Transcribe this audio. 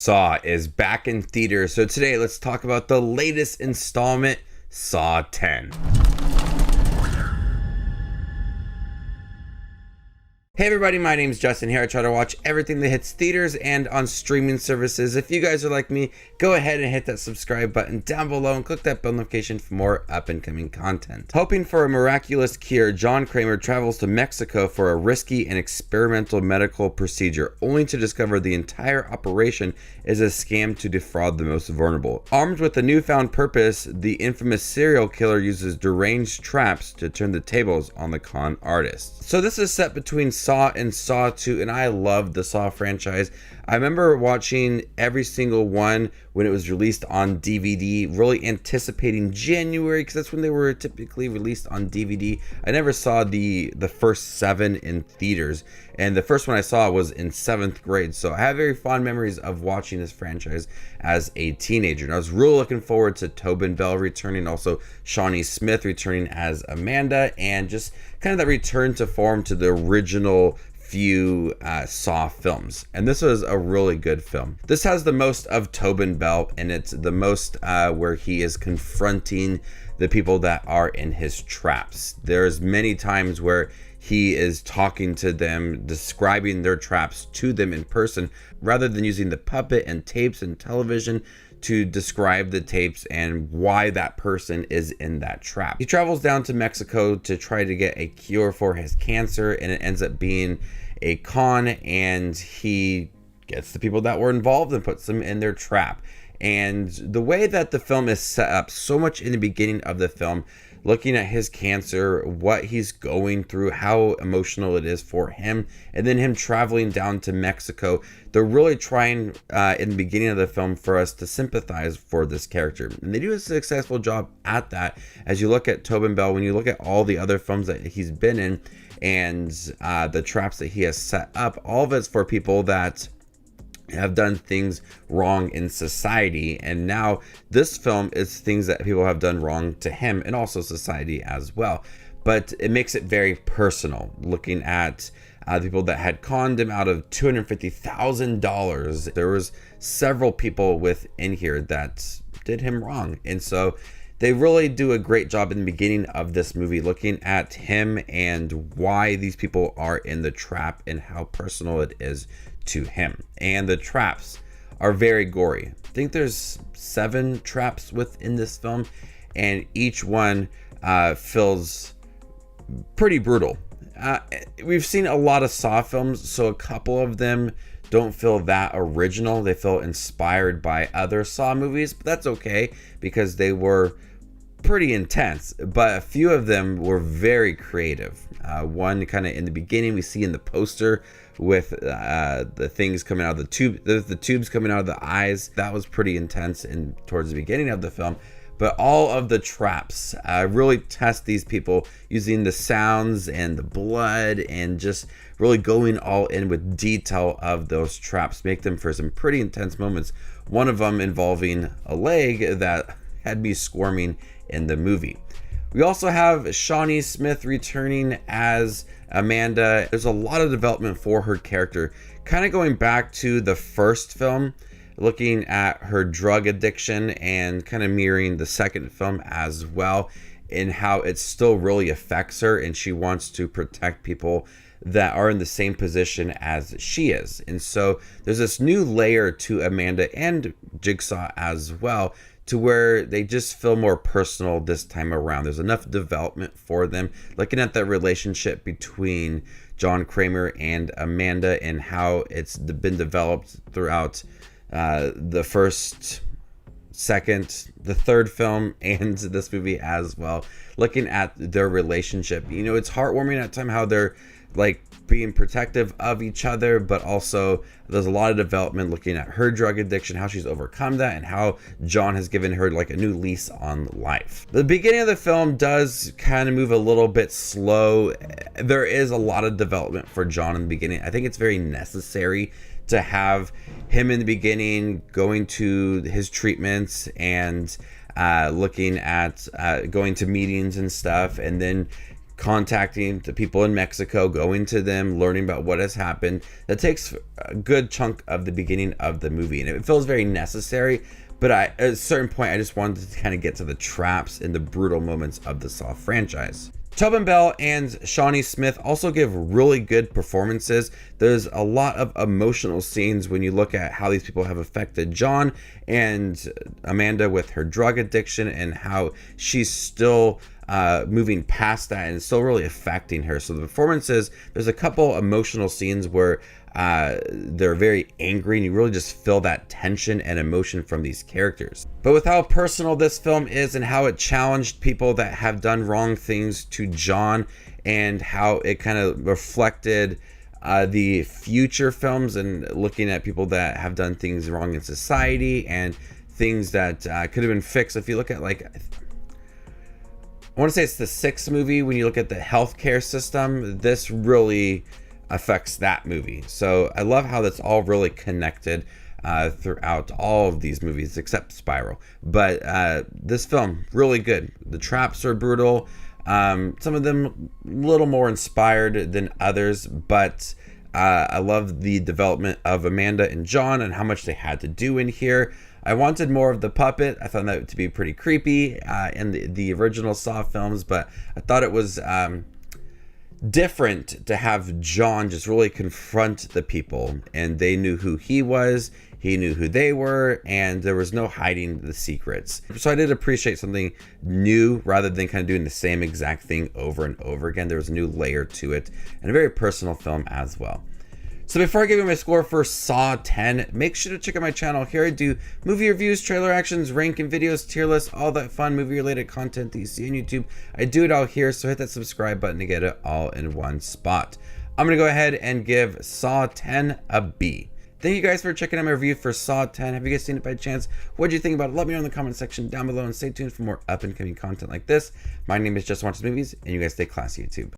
Saw is back in theaters, so today let's talk about the latest installment, Saw 10. Hey everybody, my name's Justin here. I try to watch everything that hits theaters and on streaming services. If you guys are like me, go ahead and hit that subscribe button down below and click that bell notification for more up and coming content. Hoping for a miraculous cure, John Kramer travels to Mexico for a risky and experimental medical procedure, only to discover the entire operation is a scam to defraud the most vulnerable. Armed with a newfound purpose, the infamous serial killer uses deranged traps to turn the tables on the con artist. So this is set between Saw and Saw 2, and I love the Saw franchise. I remember watching every single one when it was released on DVD, really anticipating January because that's when they were typically released on DVD. I never saw the first 7 in theaters, and the first one I saw was in 7th grade, so I have very fond memories of watching this franchise as a teenager. And I was really looking forward to Tobin Bell returning, also Shawnee Smith returning as Amanda, and just kind of that return to form to the original few Saw films. And this was a really good film. This has the most of Tobin Bell, and it's the most where he is confronting the people that are in his traps. There's many times where he is talking to them, describing their traps to them in person, rather than using the puppet and tapes and television to describe the tapes and why that person is in that trap. He travels down to Mexico to try to get a cure for his cancer, and it ends up being a con, and he gets the people that were involved and puts them in their trap. And the way that the film is set up, so much in the beginning of the film, looking at his cancer, what he's going through, how emotional it is for him, and then him traveling down to Mexico. They're really trying in the beginning of the film for us to sympathize for this character, and they do a successful job at that. As you look at Tobin Bell, when you look at all the other films that he's been in and the traps that he has set up, all of it's for people that have done things wrong in society, and now this film is things that people have done wrong to him and also society as well. But it makes it very personal, looking at people that had conned him out of $250,000. There was several people within here that did him wrong, and so they really do a great job in the beginning of this movie looking at him and why these people are in the trap and how personal it is to him. And the traps are very gory. I think there's 7 traps within this film, and each one feels pretty brutal. We've seen a lot of Saw films, so a couple of them don't feel that original. They feel inspired by other Saw movies, but that's okay because they were pretty intense, but a few of them were very creative. One kind of in the beginning we see in the poster with the things coming out of the tube, the tubes coming out of the eyes. That was pretty intense and towards the beginning of the film. But all of the traps really test these people using the sounds and the blood and just really going all in with detail of those traps, make them for some pretty intense moments. One of them involving a leg that had me squirming in the movie. We also have Shawnee Smith returning as Amanda. There's a lot of development for her character, kind of going back to the first film, looking at her drug addiction and kind of mirroring the second film as well, in how it still really affects her, and she wants to protect people that are in the same position as she is. And so there's this new layer to Amanda and Jigsaw as well, to where they just feel more personal this time around. There's enough development for them, looking at that relationship between John Kramer and Amanda and how it's been developed throughout the first, second, the third film, and this movie as well. Looking at their relationship, you know, it's heartwarming at times how they're like being protective of each other, but also there's a lot of development looking at her drug addiction, how she's overcome that, and how John has given her like a new lease on life. The beginning of the film does kind of move a little bit slow. There is a lot of development for John in the beginning. I think it's very necessary to have him in the beginning going to his treatments and looking at going to meetings and stuff, and then contacting the people in Mexico, going to them, learning about what has happened. That takes a good chunk of the beginning of the movie, and it feels very necessary. But at a certain point, I just wanted to kind of get to the traps and the brutal moments of the Saw franchise. Tobin Bell and Shawnee Smith also give really good performances. There's a lot of emotional scenes when you look at how these people have affected John and Amanda with her drug addiction, and how she's still moving past that and still really affecting her. So the performances, there's a couple emotional scenes where they're very angry, and you really just feel that tension and emotion from these characters. But with how personal this film is, and how it challenged people that have done wrong things to John, and how it kind of reflected the future films, and looking at people that have done things wrong in society and things that could have been fixed. If you look at, like, I want to say it's the sixth movie, when you look at the healthcare system, this really affects that movie. So I love how that's all really connected throughout all of these movies except Spiral. But this film, really good. The traps are brutal. Some of them a little more inspired than others, but I love the development of Amanda and John and how much they had to do in here. I wanted more of the puppet. I found that to be pretty creepy in the original Saw films, but I thought it was different to have John just really confront the people, and they knew who he was, he knew who they were, and there was no hiding the secrets. So I did appreciate something new rather than kind of doing the same exact thing over and over again. There was a new layer to it, and a very personal film as well. So before I give you my score for Saw 10, make sure to check out my channel. Here I do movie reviews, trailer actions, ranking videos, tier lists, all that fun movie-related content that you see on YouTube. I do it all here, so hit that subscribe button to get it all in one spot. I'm going to go ahead and give Saw 10 a B. Thank you guys for checking out my review for Saw 10. Have you guys seen it by chance? What did you think about it? Let me know in the comment section down below, and stay tuned for more up-and-coming content like this. My name is Just Watches Movies, and you guys stay classy, YouTube.